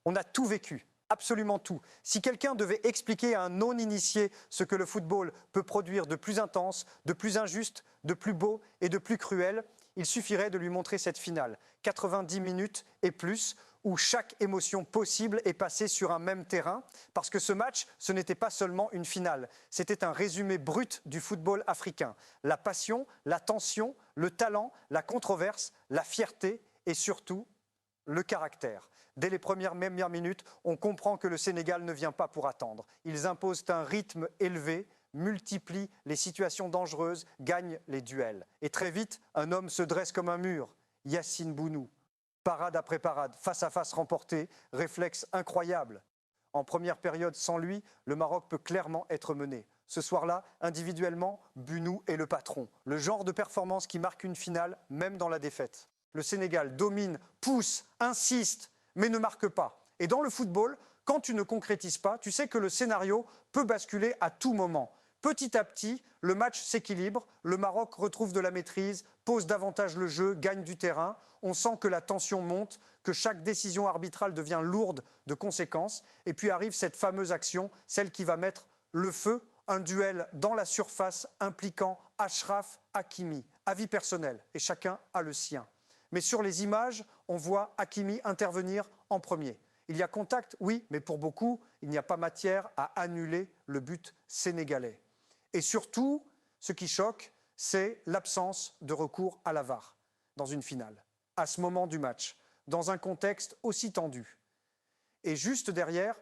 On a tout vécu, absolument tout. Si quelqu'un devait expliquer à un non-initié ce que le football peut produire de plus intense, de plus injuste, de plus beau et de plus cruel, il suffirait de lui montrer cette finale, 90 minutes et plus, où chaque émotion possible est passée sur un même terrain, parce que ce match, ce n'était pas seulement une finale, c'était un résumé brut du football africain. La passion, la tension, le talent, la controverse, la fierté et surtout le caractère. Dès les premières minutes, on comprend que le Sénégal ne vient pas pour attendre. Ils imposent un rythme élevé, multiplient les situations dangereuses, gagnent les duels. Et très vite, un homme se dresse comme un mur, Yassine Bounou. Parade après parade, face à face remporté, réflexe incroyable. En première période, sans lui, le Maroc peut clairement être mené. Ce soir-là, individuellement, Bounou est le patron. Le genre de performance qui marque une finale, même dans la défaite. Le Sénégal domine, pousse, insiste, mais ne marque pas. Et dans le football, quand tu ne concrétises pas, tu sais que le scénario peut basculer à tout moment. Petit à petit, le match s'équilibre, le Maroc retrouve de la maîtrise, pose davantage le jeu, gagne du terrain. On sent que la tension monte, que chaque décision arbitrale devient lourde de conséquences. Et puis arrive cette fameuse action, celle qui va mettre le feu, un duel dans la surface impliquant Achraf Hakimi. Avis personnel, et chacun a le sien. Mais sur les images, on voit Hakimi intervenir en premier. Il y a contact, oui, mais pour beaucoup, il n'y a pas matière à annuler le but sénégalais. Et surtout, ce qui choque, c'est l'absence de recours à la VAR dans une finale, à ce moment du match, dans un contexte aussi tendu. Et juste derrière,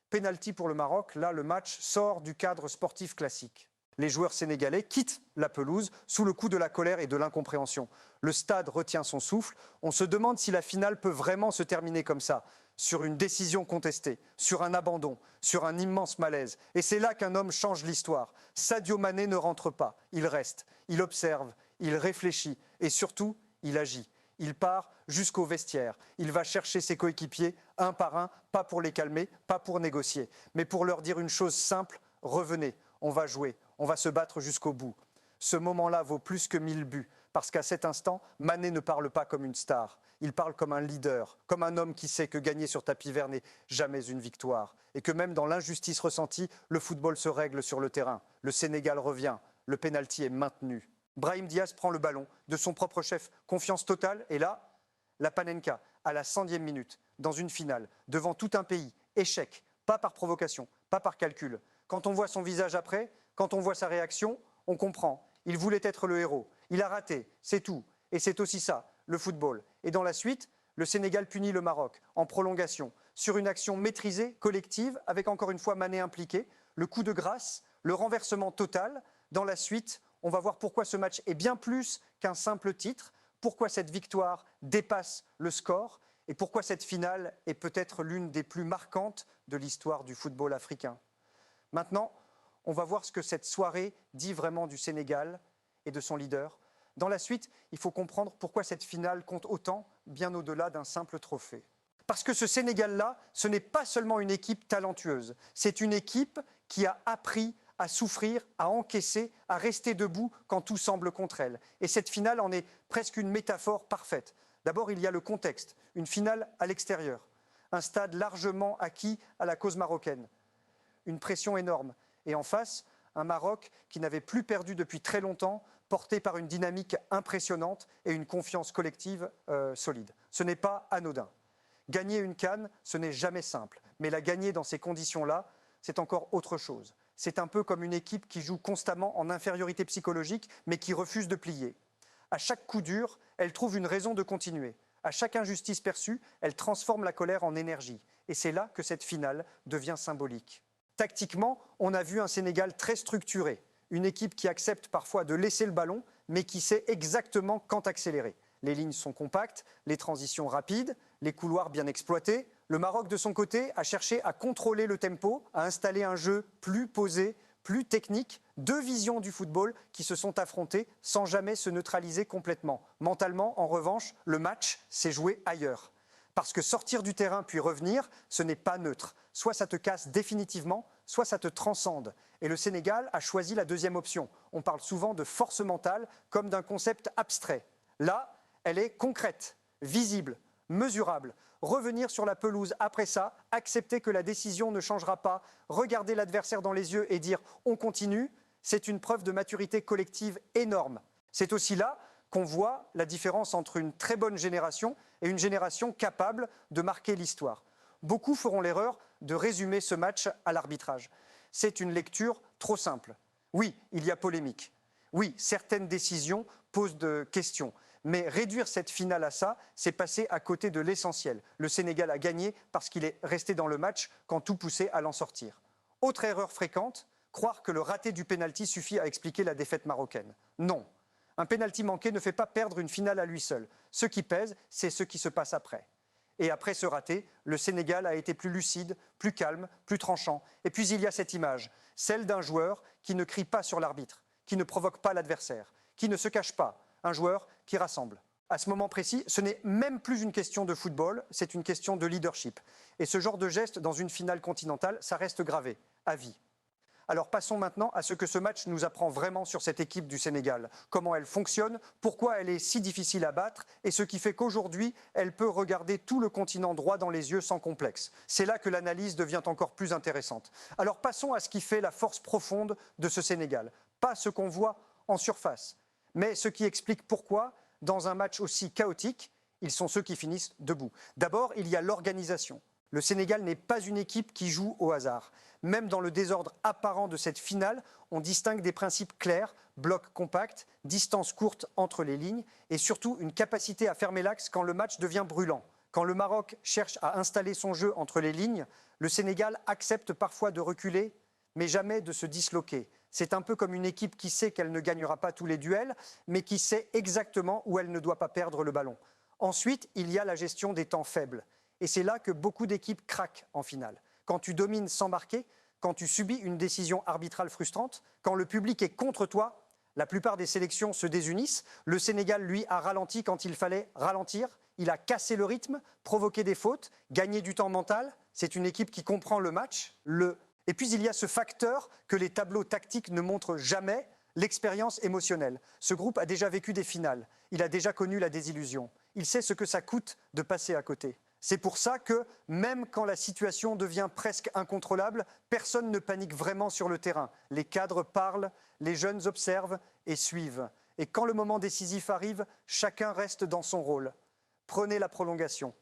pénalty pour le Maroc, là le match sort du cadre sportif classique. Les joueurs sénégalais quittent la pelouse sous le coup de la colère et de l'incompréhension. Le stade retient son souffle. On se demande si la finale peut vraiment se terminer comme ça, sur une décision contestée, sur un abandon, sur un immense malaise. Et c'est là qu'un homme change l'histoire. Sadio Mané ne rentre pas, il reste, il observe, il réfléchit et surtout, il agit. Il part jusqu'au vestiaire. Il va chercher ses coéquipiers un par un, pas pour les calmer, pas pour négocier, mais pour leur dire une chose simple, revenez, on va jouer, on va se battre jusqu'au bout. Ce moment-là vaut plus que 1000 buts, parce qu'à cet instant, Mané ne parle pas comme une star. Il parle comme un leader, comme un homme qui sait que gagner sur tapis vert n'est jamais une victoire. Et que même dans l'injustice ressentie, le football se règle sur le terrain. Le Sénégal revient, le pénalty est maintenu. Brahim Diaz prend le ballon de son propre chef, confiance totale, et là, la Panenka, à la 100e minute, dans une finale, devant tout un pays, échec, pas par provocation, pas par calcul. Quand on voit son visage après, quand on voit sa réaction, on comprend. Il voulait être le héros. Il a raté, c'est tout. Et c'est aussi ça, le football. Et dans la suite, le Sénégal punit le Maroc en prolongation, sur une action maîtrisée, collective, avec encore une fois Mané impliqué, le coup de grâce, le renversement total. Dans la suite, on va voir pourquoi ce match est bien plus qu'un simple titre, pourquoi cette victoire dépasse le score et pourquoi cette finale est peut-être l'une des plus marquantes de l'histoire du football africain. Maintenant, on va voir ce que cette soirée dit vraiment du Sénégal et de son leader. Dans la suite, il faut comprendre pourquoi cette finale compte autant, bien au-delà d'un simple trophée. Parce que ce Sénégal-là, ce n'est pas seulement une équipe talentueuse, c'est une équipe qui a appris à souffrir, à encaisser, à rester debout quand tout semble contre elle. Et cette finale en est presque une métaphore parfaite. D'abord, il y a le contexte, une finale à l'extérieur, un stade largement acquis à la cause marocaine, une pression énorme. Et en face, un Maroc qui n'avait plus perdu depuis très longtemps, porté par une dynamique impressionnante et une confiance collective solide. Ce n'est pas anodin. Gagner une CAN, ce n'est jamais simple. Mais la gagner dans ces conditions-là, c'est encore autre chose. C'est un peu comme une équipe qui joue constamment en infériorité psychologique, mais qui refuse de plier. À chaque coup dur, elle trouve une raison de continuer. À chaque injustice perçue, elle transforme la colère en énergie. Et c'est là que cette finale devient symbolique. Tactiquement, on a vu un Sénégal très structuré. Une équipe qui accepte parfois de laisser le ballon, mais qui sait exactement quand accélérer. Les lignes sont compactes, les transitions rapides, les couloirs bien exploités. Le Maroc, de son côté, a cherché à contrôler le tempo, à installer un jeu plus posé, plus technique. Deux visions du football qui se sont affrontées sans jamais se neutraliser complètement. Mentalement, en revanche, le match s'est joué ailleurs. Parce que sortir du terrain puis revenir, ce n'est pas neutre. Soit ça te casse définitivement, soit ça te transcende. Et le Sénégal a choisi la deuxième option. On parle souvent de force mentale comme d'un concept abstrait. Là, elle est concrète, visible, mesurable. revenir sur la pelouse après ça, accepter que la décision ne changera pas, regarder l'adversaire dans les yeux et dire « on continue », c'est une preuve de maturité collective énorme. C'est aussi là qu'on voit la différence entre une très bonne génération et une génération capable de marquer l'histoire. Beaucoup feront l'erreur de résumer ce match à l'arbitrage. C'est une lecture trop simple. Oui, il y a polémique. Oui, certaines décisions posent de questions. Mais réduire cette finale à ça, c'est passer à côté de l'essentiel. Le Sénégal a gagné parce qu'il est resté dans le match quand tout poussait à l'en sortir. Autre erreur fréquente, croire que le raté du pénalty suffit à expliquer la défaite marocaine. Non. Un pénalty manqué ne fait pas perdre une finale à lui seul. Ce qui pèse, c'est ce qui se passe après. Et après ce raté, le Sénégal a été plus lucide, plus calme, plus tranchant. Et puis il y a cette image, celle d'un joueur qui ne crie pas sur l'arbitre, qui ne provoque pas l'adversaire, qui ne se cache pas, un joueur qui rassemble. À ce moment précis, ce n'est même plus une question de football, c'est une question de leadership. Et ce genre de geste dans une finale continentale, ça reste gravé, à vie. Alors passons maintenant à ce que ce match nous apprend vraiment sur cette équipe du Sénégal. Comment elle fonctionne, pourquoi elle est si difficile à battre et ce qui fait qu'aujourd'hui, elle peut regarder tout le continent droit dans les yeux sans complexe. C'est là que l'analyse devient encore plus intéressante. Alors passons à ce qui fait la force profonde de ce Sénégal. Pas ce qu'on voit en surface, mais ce qui explique pourquoi, dans un match aussi chaotique, ils sont ceux qui finissent debout. D'abord, il y a l'organisation. Le Sénégal n'est pas une équipe qui joue au hasard. Même dans le désordre apparent de cette finale, on distingue des principes clairs, bloc compact, distance courte entre les lignes et surtout une capacité à fermer l'axe quand le match devient brûlant. Quand le Maroc cherche à installer son jeu entre les lignes, le Sénégal accepte parfois de reculer, mais jamais de se disloquer. C'est un peu comme une équipe qui sait qu'elle ne gagnera pas tous les duels, mais qui sait exactement où elle ne doit pas perdre le ballon. Ensuite, il y a la gestion des temps faibles. Et c'est là que beaucoup d'équipes craquent en finale. Quand tu domines sans marquer, quand tu subis une décision arbitrale frustrante, quand le public est contre toi, la plupart des sélections se désunissent. Le Sénégal, lui, a ralenti quand il fallait ralentir. Il a cassé le rythme, provoqué des fautes, gagné du temps mental. C'est une équipe qui comprend le match. Et puis il y a ce facteur que les tableaux tactiques ne montrent jamais, l'expérience émotionnelle. Ce groupe a déjà vécu des finales. Il a déjà connu la désillusion. Il sait ce que ça coûte de passer à côté. C'est pour ça que, même quand la situation devient presque incontrôlable, personne ne panique vraiment sur le terrain. Les cadres parlent, les jeunes observent et suivent. Et quand le moment décisif arrive, chacun reste dans son rôle. Prenez la prolongation.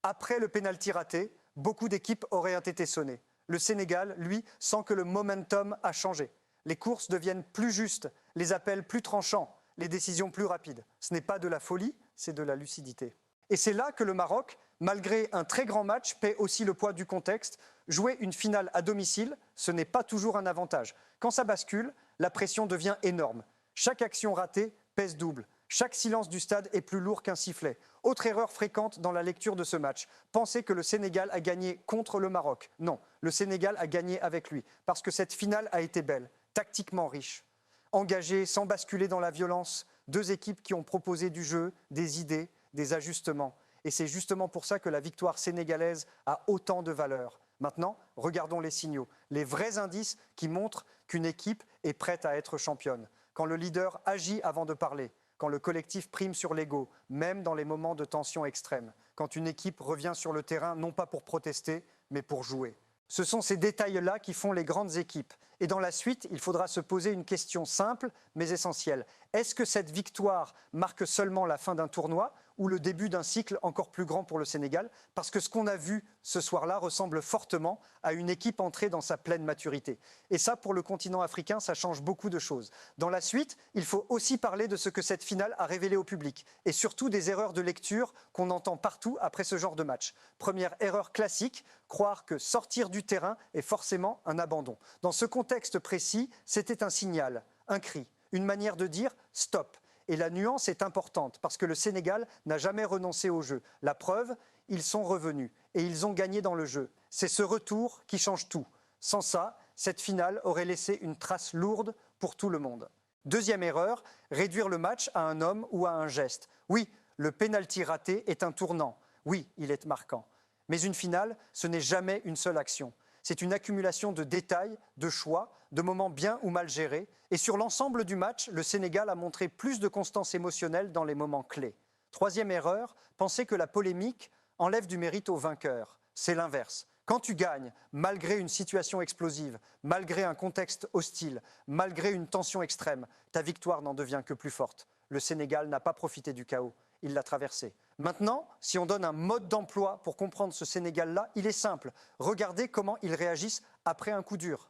Après le pénalty raté, beaucoup d'équipes auraient été sonnées. Le Sénégal, lui, sent que le momentum a changé. Les courses deviennent plus justes, les appels plus tranchants, les décisions plus rapides. Ce n'est pas de la folie, c'est de la lucidité. Et c'est là que le Maroc, malgré un très grand match, paie aussi le poids du contexte. Jouer une finale à domicile, ce n'est pas toujours un avantage. Quand ça bascule, la pression devient énorme. Chaque action ratée pèse double. Chaque silence du stade est plus lourd qu'un sifflet. Autre erreur fréquente dans la lecture de ce match, penser que le Sénégal a gagné contre le Maroc. Non, le Sénégal a gagné avec lui, parce que cette finale a été belle, tactiquement riche. Engagée, sans basculer dans la violence, deux équipes qui ont proposé du jeu, des idées, des ajustements. Et c'est justement pour ça que la victoire sénégalaise a autant de valeur. Maintenant, regardons les signaux, les vrais indices qui montrent qu'une équipe est prête à être championne. Quand le leader agit avant de parler, quand le collectif prime sur l'ego, même dans les moments de tension extrême, quand une équipe revient sur le terrain non pas pour protester, mais pour jouer. Ce sont ces détails-là qui font les grandes équipes. Et dans la suite, il faudra se poser une question simple mais essentielle. Est-ce que cette victoire marque seulement la fin d'un tournoi ou le début d'un cycle encore plus grand pour le Sénégal? Parce que ce qu'on a vu ce soir-là ressemble fortement à une équipe entrée dans sa pleine maturité. Et ça, pour le continent africain, ça change beaucoup de choses. Dans la suite, il faut aussi parler de ce que cette finale a révélé au public et surtout des erreurs de lecture qu'on entend partout après ce genre de match. Première erreur classique, croire que sortir du terrain est forcément un abandon. Dans ce contexte précis, c'était un signal, un cri, une manière de dire « stop ». Et la nuance est importante parce que le Sénégal n'a jamais renoncé au jeu. La preuve, ils sont revenus et ils ont gagné dans le jeu. C'est ce retour qui change tout. Sans ça, cette finale aurait laissé une trace lourde pour tout le monde. Deuxième erreur, réduire le match à un homme ou à un geste. Oui, le pénalty raté est un tournant. Oui, il est marquant. Mais une finale, ce n'est jamais une seule action. C'est une accumulation de détails, de choix, de moments bien ou mal gérés. Et sur l'ensemble du match, le Sénégal a montré plus de constance émotionnelle dans les moments clés. Troisième erreur, penser que la polémique enlève du mérite au vainqueur. C'est l'inverse. Quand tu gagnes, malgré une situation explosive, malgré un contexte hostile, malgré une tension extrême, ta victoire n'en devient que plus forte. Le Sénégal n'a pas profité du chaos, il l'a traversé. Maintenant, si on donne un mode d'emploi pour comprendre ce Sénégal-là, il est simple. Regardez comment ils réagissent après un coup dur.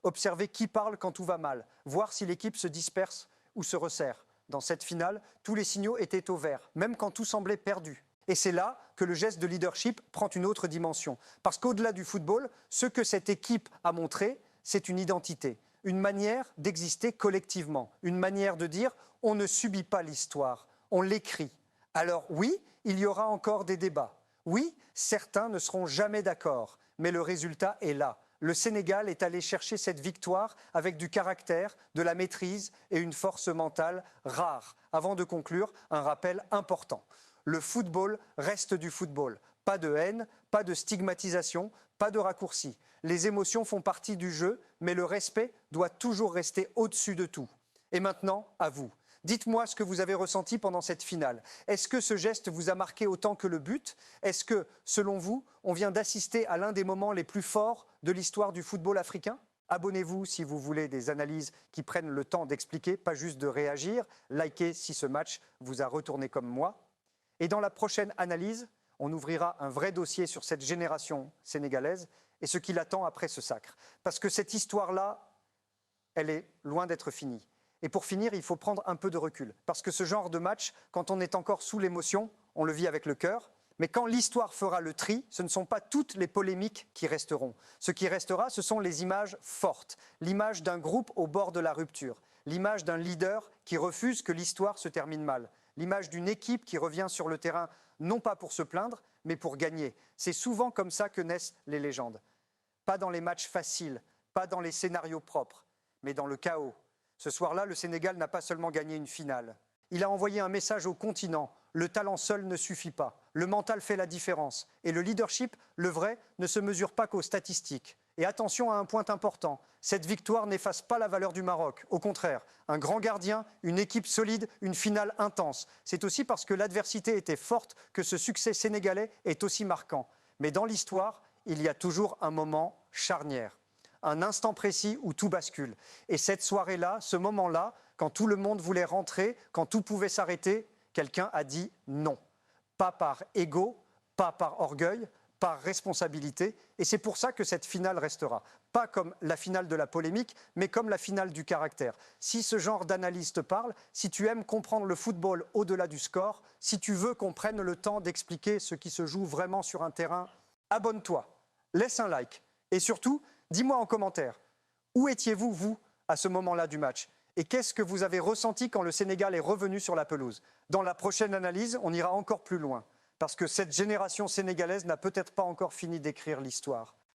Observez qui parle quand tout va mal, voir si l'équipe se disperse ou se resserre. Dans cette finale, tous les signaux étaient au vert, même quand tout semblait perdu. Et c'est là que le geste de leadership prend une autre dimension. Parce qu'au-delà du football, ce que cette équipe a montré, c'est une identité, une manière d'exister collectivement, une manière de dire on ne subit pas l'histoire, on l'écrit. Alors oui, il y aura encore des débats. Oui, certains ne seront jamais d'accord, mais le résultat est là. Le Sénégal est allé chercher cette victoire avec du caractère, de la maîtrise et une force mentale rare. Avant de conclure, un rappel important. Le football reste du football. Pas de haine, pas de stigmatisation, pas de raccourci. Les émotions font partie du jeu, mais le respect doit toujours rester au-dessus de tout. Et maintenant, à vous. Dites-moi ce que vous avez ressenti pendant cette finale. Est-ce que ce geste vous a marqué autant que le but? Est-ce que, selon vous, on vient d'assister à l'un des moments les plus forts de l'histoire du football africain? Abonnez-vous si vous voulez des analyses qui prennent le temps d'expliquer, pas juste de réagir. Likez si ce match vous a retourné comme moi. Et dans la prochaine analyse, on ouvrira un vrai dossier sur cette génération sénégalaise et ce qui l'attend après ce sacre. Parce que cette histoire-là, elle est loin d'être finie. Et pour finir, il faut prendre un peu de recul. Parce que ce genre de match, quand on est encore sous l'émotion, on le vit avec le cœur. Mais quand l'histoire fera le tri, ce ne sont pas toutes les polémiques qui resteront. Ce qui restera, ce sont les images fortes. L'image d'un groupe au bord de la rupture. L'image d'un leader qui refuse que l'histoire se termine mal. L'image d'une équipe qui revient sur le terrain, non pas pour se plaindre, mais pour gagner. C'est souvent comme ça que naissent les légendes. Pas dans les matchs faciles, pas dans les scénarios propres, mais dans le chaos. Ce soir-là, le Sénégal n'a pas seulement gagné une finale. Il a envoyé un message au continent. Le talent seul ne suffit pas. Le mental fait la différence. Et le leadership, le vrai, ne se mesure pas qu'aux statistiques. Et attention à un point important. Cette victoire n'efface pas la valeur du Maroc. Au contraire, un grand gardien, une équipe solide, une finale intense. C'est aussi parce que l'adversité était forte que ce succès sénégalais est aussi marquant. Mais dans l'histoire, il y a toujours un moment charnière. Un instant précis où tout bascule. Et cette soirée-là, ce moment-là, quand tout le monde voulait rentrer, quand tout pouvait s'arrêter, quelqu'un a dit non. Pas par ego, pas par orgueil, par responsabilité. Et c'est pour ça que cette finale restera. Pas comme la finale de la polémique, mais comme la finale du caractère. Si ce genre d'analyse te parle, si tu aimes comprendre le football au-delà du score, si tu veux qu'on prenne le temps d'expliquer ce qui se joue vraiment sur un terrain, abonne-toi, laisse un like. Et surtout, dis-moi en commentaire, où étiez-vous, vous, à ce moment-là du match? Et qu'est-ce que vous avez ressenti quand le Sénégal est revenu sur la pelouse? Dans la prochaine analyse, on ira encore plus loin. Parce que cette génération sénégalaise n'a peut-être pas encore fini d'écrire l'histoire.